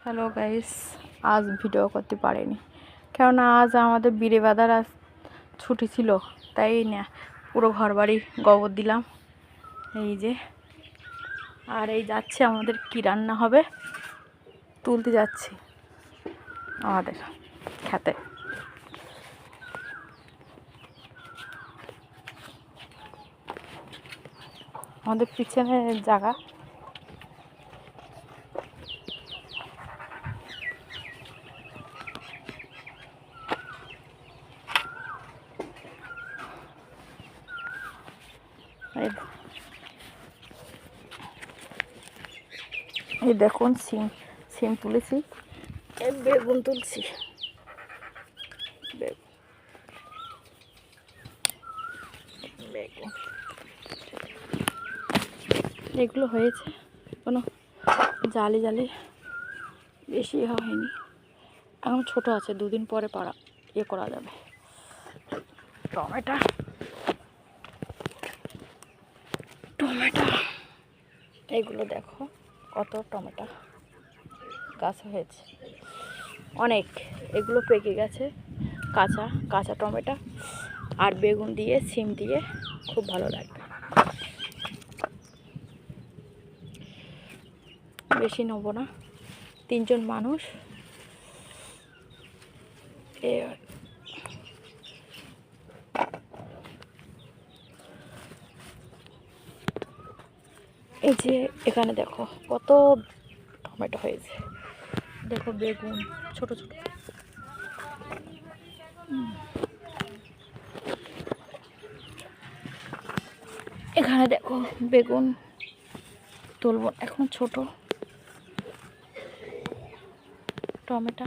Hello guys, আজ video করতে পারিনি কেননা আজ আমাদের বিড়ে বাঁধার আজ ছুটি ছিল, তাই না পুরো ঘর বাড়ি গোবর দিলাম। এই যে আর এই যাচ্ছে আমাদের কি রান্না হবে তুলতে যাচ্ছি আমাদের খেতে। আমাদের পিছনে জায়গা, এই দেখুন সিম সিম তুলেছি, বেগুন তুলছি, বেগুন এগুলো হয়েছে, কোনো জালি জালি বেশি হয়নি, এখন ছোট আছে, দুদিন পরে করা যাবে। টমেটো এগুলো দেখো কত টমেটো গাছ হয়েছে অনেক, এগুলো পেকে গেছে। কাঁচা কাঁচা টমেটো আর বেগুন দিয়ে সিম দিয়ে খুব ভালো লাগবে। বেশি নেবো না, 3 জন মানুষ। এই যে এখানে দেখো কত টমেটো হয়েছে, দেখো বেগুন ছোট ছোট। এখানে দেখো বেগুন তুলবো, এখন ছোট টমেটো।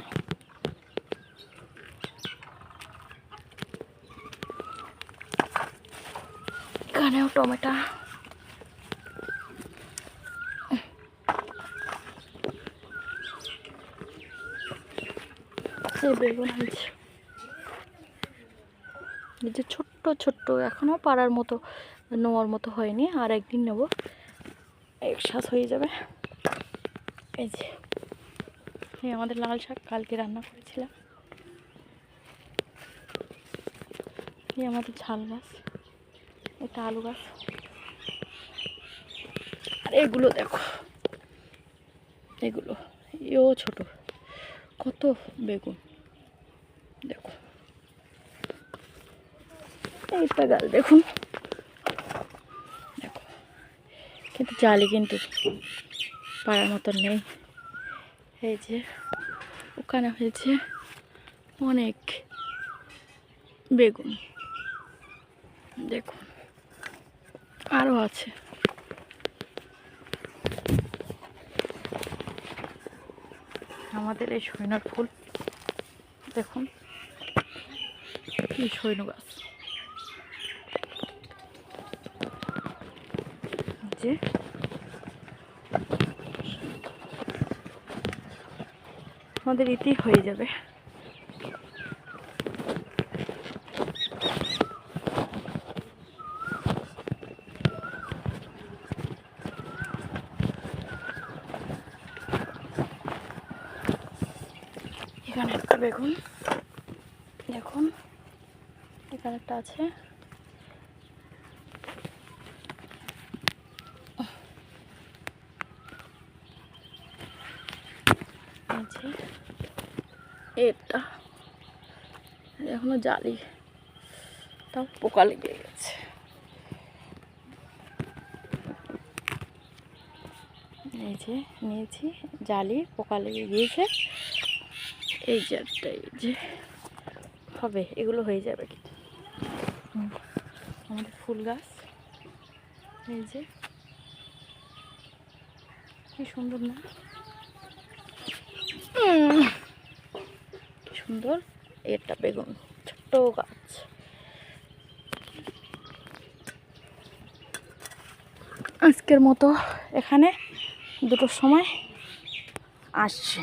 এখানেও টমেটো, বেগুন হয়েছে এই যে ছোট্ট ছোট্ট, এখনো পাড়ার মতো নেওয়ার মতো হয়নি, আর একদিন নেব, একসাথ হয়ে যাবে। এই যে এই আমাদের লাল শাক কালকে রান্না করেছিলাম। এই আমাদের ঝাল গাছ, এটা আলু গাছ। আর এগুলো দেখো, এগুলো এও ছোট, কত বেগুন দেখো। এইটা গাছ দেখুন, দেখো কিন্তু জালি কিন্তু পাড়ার মতন নেই। এই যে ওখানে হয়েছে অনেক বেগুন, দেখুন আরও আছে। আমাদের এই সৈন্যর ফুল দেখুন, এই সৈন্য গাছ যে আমাদের ইতি হয়ে যাবে। এখানে একটা বেগুন দেখুন, এখানে একটা আছে। এটা এখনো জালি, তাও পোকা লেগে গেছে। এই যে নিয়েছি, জালি পোকা লেগে গিয়েছে। এই যে একটা, এই যে হবে, এগুলো হয়ে যাবে। কিন্তু আমাদের ফুল গাছ, এই যে কি সুন্দর না, কি সুন্দর। এটা বেগুন ছোট্ট গাছ। আজকের মতো এখানে 2টোর সময় আসছি।